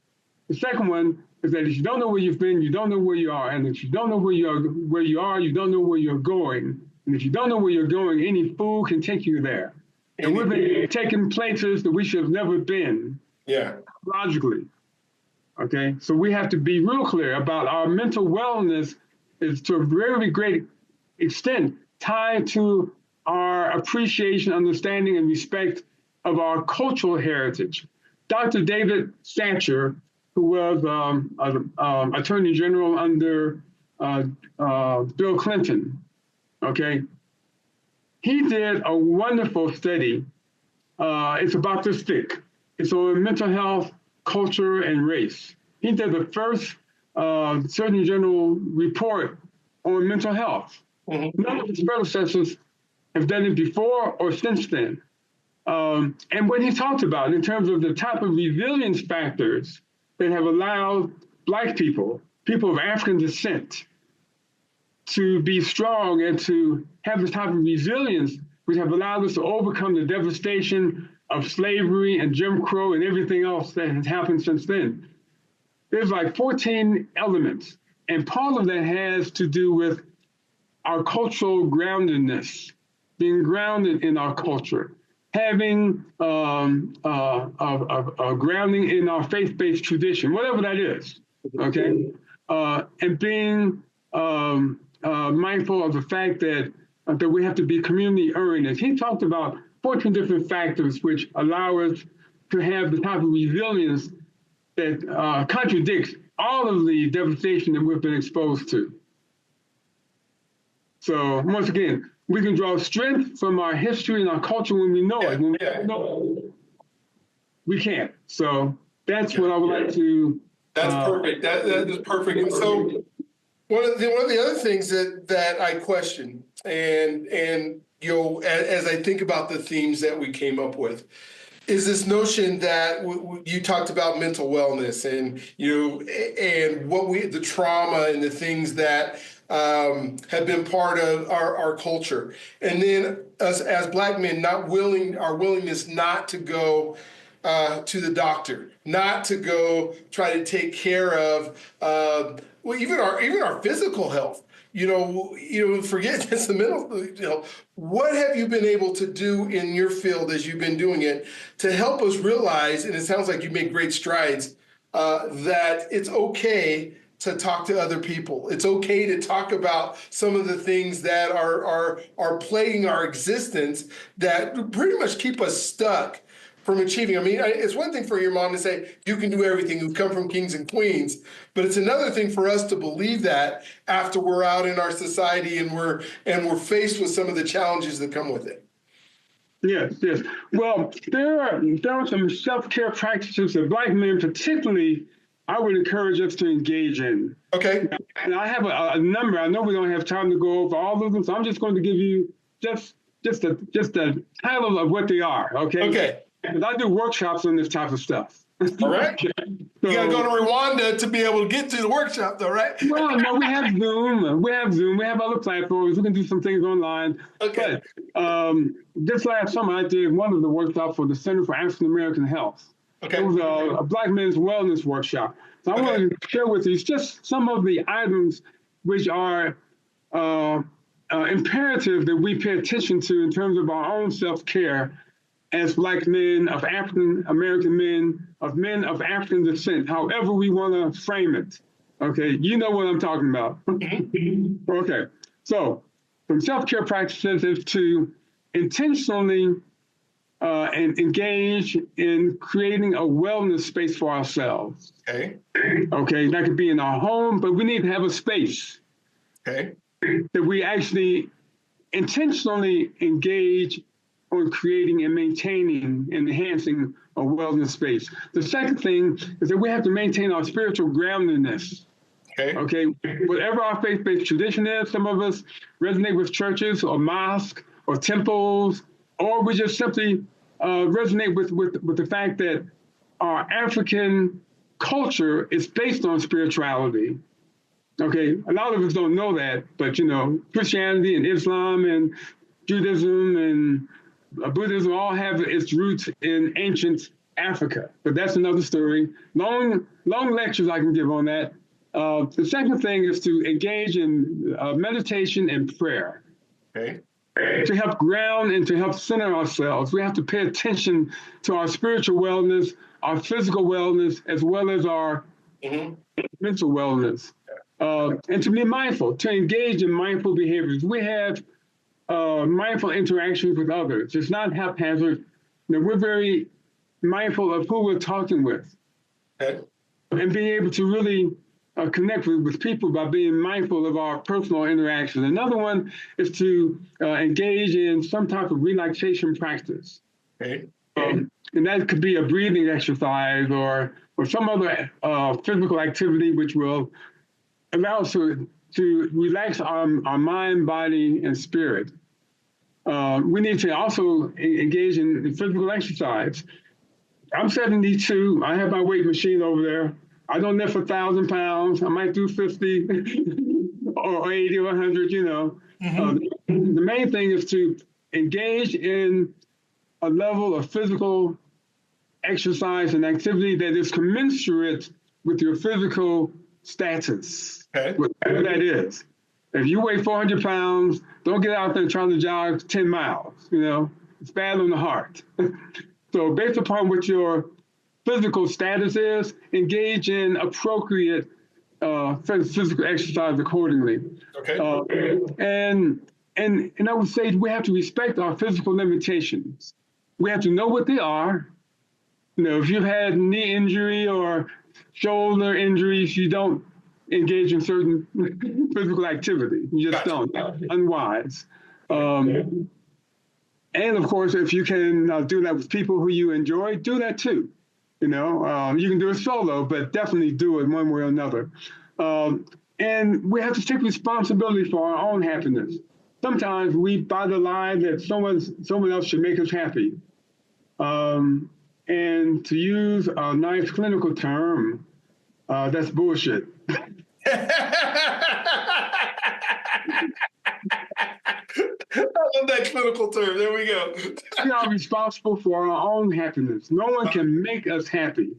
The second one is that if you don't know where you've been, you don't know where you are. And if you don't know where you are, you don't know where you're going. And if you don't know where you're going, any fool can take you there. And we've been taking places that we should have never been. Yeah. Logically. Okay. So we have to be real clear about our mental wellness is to a very great extent tied to our appreciation, understanding, and respect of our cultural heritage. Dr. David Satcher, who was Attorney General under Bill Clinton, okay, he did a wonderful study. It's about this thick. It's on mental health, culture, and race. He did the first Surgeon General report on mental health. Mm-hmm. None of his predecessors have done it before or since then. And what he talked about in terms of the type of resilience factors that have allowed Black people, people of African descent, to be strong and to have this type of resilience, which have allowed us to overcome the devastation of slavery and Jim Crow and everything else that has happened since then. There's like 14 elements, and part of that has to do with our cultural groundedness, being grounded in our culture, having a grounding in our faith-based tradition, whatever that is, okay? And being mindful of the fact that we have to be community-oriented. He talked about 14 different factors which allow us to have the type of resilience that contradicts all of the devastation that we've been exposed to. So once again, we can draw strength from our history and our culture when we know it. When we don't know it, we can't. So that's what I would like to. That's perfect. That is perfect. And so one of the other things that I question, and you know, as I think about the themes that we came up with, is this notion that you talked about mental wellness and and the trauma and the things that have been part of our culture, and then us as Black men our willingness not to go to the doctor, not to go try to take care of even our physical health. Forget just the mental. What have you been able to do in your field as you've been doing it to help us realize, and it sounds like you make great strides, that it's okay to talk to other people. It's okay to talk about some of the things that are plaguing our existence that pretty much keep us stuck from achieving. I mean, it's one thing for your mom to say, you can do everything, you come from kings and queens, but it's another thing for us to believe that after we're out in our society and we're faced with some of the challenges that come with it. Yes. Well, there are some self-care practices that Black men particularly, I would encourage us to engage in. Okay. And I have a number. I know we don't have time to go over all of them, so I'm just going to give you just the title of what they are, okay? Okay. Because I do workshops on this type of stuff. All right. So, you got to go to Rwanda to be able to get to the workshop, though, right? Well, no, we have Zoom. We have other platforms. We can do some things online. Okay. But this last summer, I did one of the workshops for the Center for African American Health. Okay. It was a Black men's wellness workshop. So I wanted to share with you just some of the items which are imperative that we pay attention to in terms of our own self-care as Black men, of African American men of African descent, however we want to frame it. Okay, you know what I'm talking about. Okay, so from self-care practices is to intentionally and engage in creating a wellness space for ourselves. Okay, that could be in our home, but we need to have a space. Okay, that we actually intentionally engage on creating and maintaining and enhancing a wellness space. The second thing is that we have to maintain our spiritual groundedness. Okay. Whatever our faith-based tradition is, some of us resonate with churches or mosques or temples, or we just simply resonate with the fact that our African culture is based on spirituality. Okay, a lot of us don't know that, but Christianity and Islam and Judaism and Buddhism all have its roots in ancient Africa, but that's another story. Long lectures I can give on that. The second thing is to engage in meditation and prayer. Okay. To help ground and to help center ourselves, we have to pay attention to our spiritual wellness, our physical wellness as well as our mental wellness. And to be mindful, to engage in mindful behaviors. We have mindful interactions with others. It's not haphazard. We're very mindful of who we're talking with. Okay. And being able to really connect with people by being mindful of our personal interactions. Another one is to engage in some type of relaxation practice. Okay. And that could be a breathing exercise or some other physical activity which will allow us to relax our mind, body, and spirit. We need to also engage in physical exercise. I'm 72. I have my weight machine over there. I don't lift 1,000 pounds. I might do 50 or 80 or 100, you know. The main thing is to engage in a level of physical exercise and activity that is commensurate with your physical status, whatever that is. If you weigh 400 pounds, don't get out there trying to jog 10 miles, you know. It's bad on the heart. So based upon what your physical status is, engage in appropriate physical exercise accordingly. Okay. And I would say we have to respect our physical limitations. We have to know what they are. You know, if you've had knee injury or shoulder injuries, you don't engage in certain physical activity. You just don't. Unwise. And of course, if you can do that with people who you enjoy, do that too. You know, you can do it solo, but definitely do it one way or another. And we have to take responsibility for our own happiness. Sometimes we buy the lie that someone else should make us happy. And to use a nice clinical term, that's bullshit. I love that clinical term. There we go. We are responsible for our own happiness. No one can make us happy.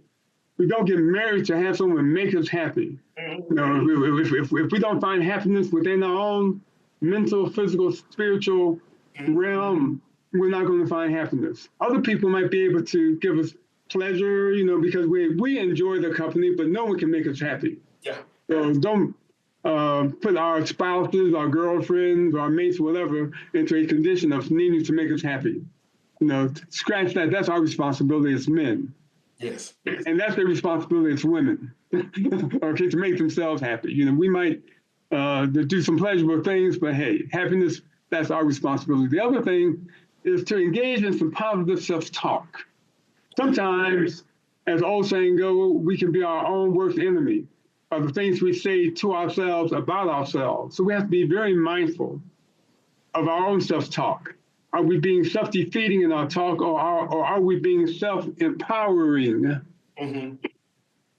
We don't get married to have someone make us happy. You know, if we don't find happiness within our own mental, physical, spiritual realm, we're not going to find happiness. Other people might be able to give us pleasure, you know, because we enjoy their company, but no one can make us happy. Yeah. So don't put our spouses, our girlfriends, our mates, whatever, into a condition of needing to make us happy. You know, scratch that. That's our responsibility as men. Yes. And that's their responsibility as women, okay, to make themselves happy. You know, we might do some pleasurable things, but hey, happiness, that's our responsibility. The other thing is to engage in some positive self-talk. Sometimes, as the old saying goes, we can be our own worst enemy by the things we say to ourselves about ourselves. So we have to be very mindful of our own self-talk. Are we being self-defeating in our talk, or are we being self-empowering?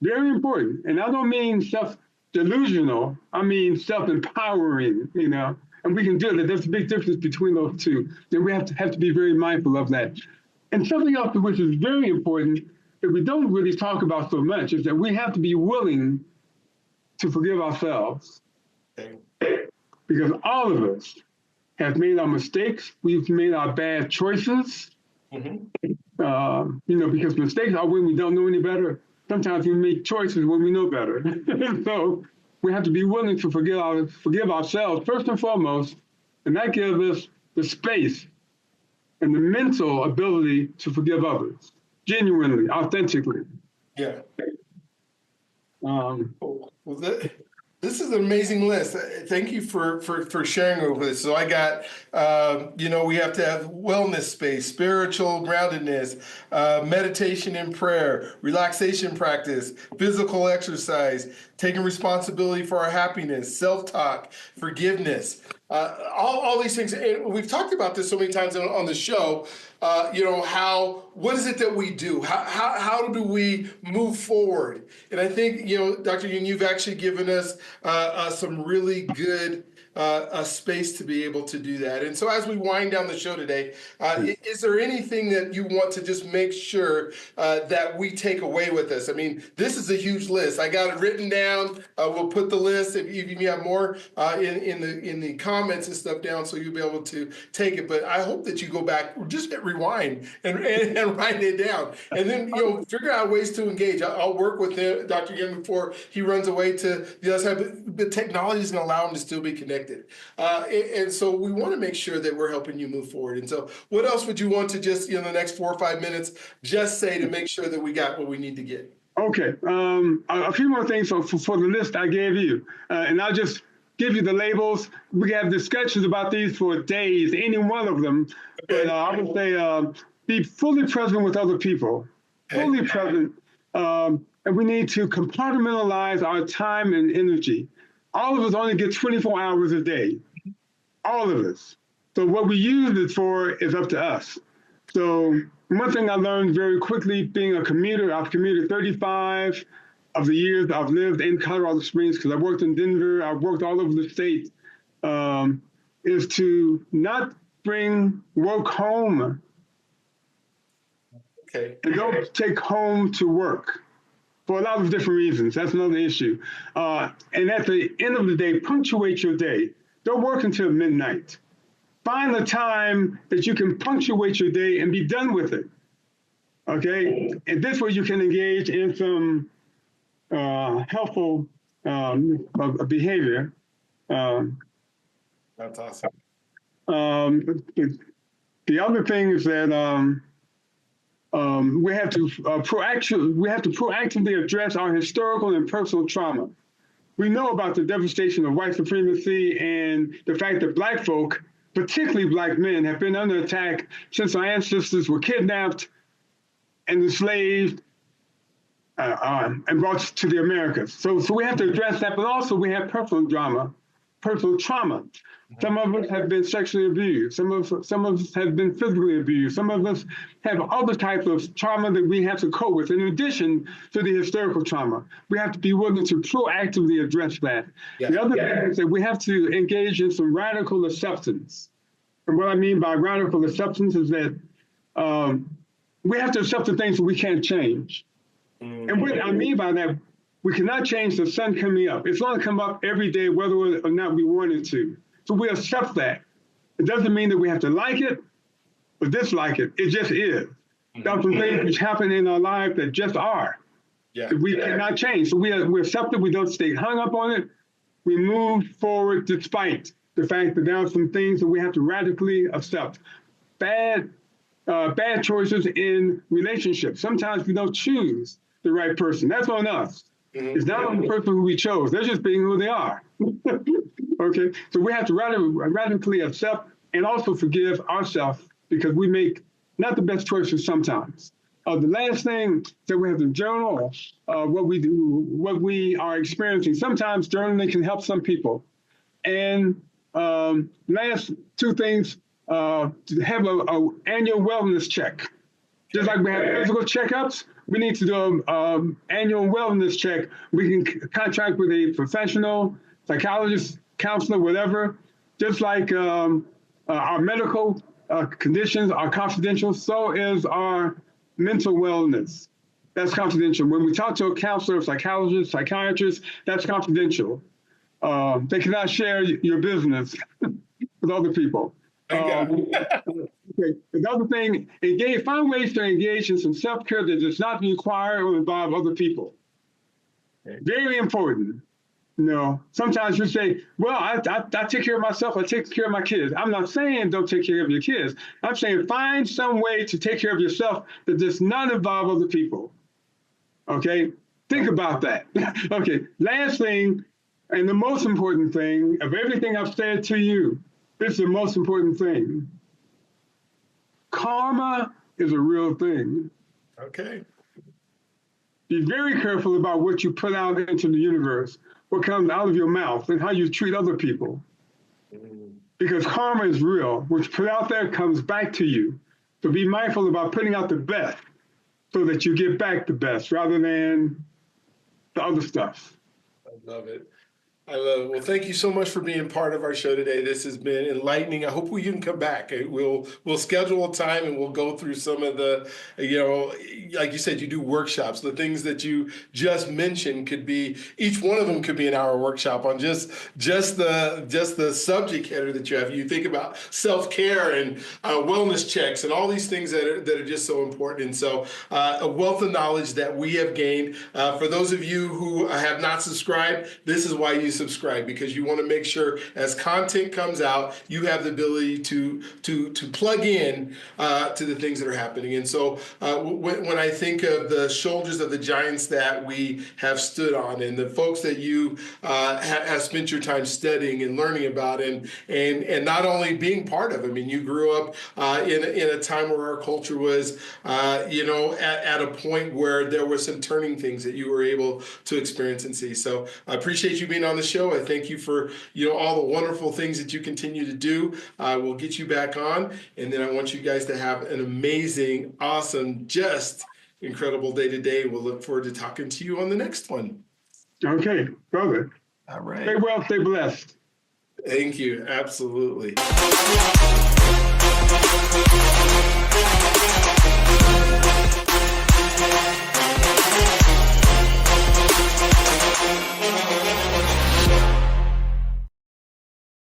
Very important. And I don't mean self-delusional. I mean self-empowering, you know. And we can do that. There's a big difference between those two. And we have to be very mindful of that. And something else which is very important that we don't really talk about so much is that we have to be willing to forgive ourselves. Because all of us have made our mistakes. We've made our bad choices. You know, because mistakes are when we don't know any better. Sometimes we make choices when we know better. So we have to be willing to forgive ourselves first and foremost, and that gives us the space and the mental ability to forgive others, genuinely, authentically. Yeah. This is an amazing list. Thank you for sharing over this. So I got, you know, we have to have wellness space, spiritual groundedness, meditation and prayer, relaxation practice, physical exercise, taking responsibility for our happiness, self-talk, forgiveness, all these things. And we've talked about this so many times on the show. You know, what is it that we do? How do we move forward? And I think, you know, Dr. Young, you've actually given us some really good a space to be able to do that. And so as we wind down the show today, is there anything that you want to just make sure that we take away with us? I mean, this is a huge list. I got it written down. We'll put the list, if you have more in the comments and stuff down, so you'll be able to take it. But I hope that you go back, just hit rewind and write it down, and then figure out ways to engage. I'll work with Dr. Young before he runs away to the other side. But technology is going to allow him to still be connected, and so we want to make sure that we're helping you move forward. And so, what else would you want to just in the next 4 or 5 minutes just say to make sure that we got what we need to get? Okay, a few more things for the list I gave you, and I'll just give you the labels. We have discussions about these for days, any one of them. Okay. But I would say be fully present with other people, fully present, and we need to compartmentalize our time and energy. All of us only get 24 hours a day, all of us. So what we use it for is up to us. So one thing I learned very quickly being a commuter, I've commuted 35 of the years I've lived in Colorado Springs, because I worked in Denver, I've worked all over the state, is to not bring work home. Okay. And don't take home to work for a lot of different reasons. That's another issue. And at the end of the day, punctuate your day. Don't work until midnight. Find a time that you can punctuate your day and be done with it. Okay? And this way you can engage in some helpful behavior. That's awesome. The other thing is that we have to proactively address our historical and personal trauma. We know about the devastation of white supremacy and the fact that Black folk, particularly Black men, have been under attack since our ancestors were kidnapped and enslaved and brought to the Americas. So we have to address that, but also we have personal trauma. Some of us have been sexually abused. Some of us have been physically abused. Some of us have other types of trauma that we have to cope with. In addition to the historical trauma, we have to be willing to proactively address that. Yeah. The other thing is that we have to engage in some radical acceptance. And what I mean by radical acceptance is that we have to accept the things that we can't change. And what I mean by that, we cannot change the sun coming up. It's going to come up every day, whether or not we want it to. So we accept that. It doesn't mean that we have to like it or dislike it. It just is. There are some things which happen in our life that just are. Yeah. That we cannot change. So we accept it. We don't stay hung up on it. We move forward despite the fact that there are some things that we have to radically accept. Bad choices in relationships. Sometimes we don't choose the right person. That's on us. It's not on the person who we chose. They're just being who they are. Okay, so we have to radically accept and also forgive ourselves because we make not the best choices sometimes. The last thing that we have to journal what we do, what we are experiencing. Sometimes journaling can help some people. And last two things, to have an annual wellness check. Just like we have physical checkups, we need to do an annual wellness check. We can contract with a professional, psychologist, counselor, whatever. Just like our medical conditions are confidential, so is our mental wellness. That's confidential. When we talk to a counselor, psychologist, psychiatrist, that's confidential. They cannot share your business with other people. Okay. Another thing, find ways to engage in some self-care that does not require or involve other people. Okay. Very important. Sometimes you say, well, I take care of myself, I take care of my kids. I'm not saying don't take care of your kids. I'm saying find some way to take care of yourself that does not involve other people. Okay? Think about that. Okay, last thing, and the most important thing of everything I've said to you, this is the most important thing. Karma is a real thing. Okay. Be very careful about what you put out into the universe, what comes out of your mouth, and how you treat other people. Because karma is real. What you put out there comes back to you. So be mindful about putting out the best so that you get back the best rather than the other stuff. I love it. I love it. Well, thank you so much for being part of our show today. This has been enlightening. I hope we can come back. We'll schedule a time and we'll go through some of the, like you said, you do workshops. The things that you just mentioned could be, each one of them could be an hour workshop on just the subject header that you have. You think about self-care and wellness checks and all these things that are just so important. And so a wealth of knowledge that we have gained. For those of you who have not subscribed, this is why you subscribe, because you want to make sure as content comes out, you have the ability to plug in to the things that are happening. And so when I think of the shoulders of the giants that we have stood on, and the folks that you have spent your time studying and learning about, and not only being part of, I mean, you grew up in a time where our culture was, at a point where there were some turning things that you were able to experience and see. So I appreciate you being on the show. I thank you for all the wonderful things that you continue to do. We'll get you back on, and then I want you guys to have an amazing, awesome, just incredible day today. We'll look forward to talking to you on the next one. Okay, brother. All right. Stay well, stay blessed. Thank you. Absolutely.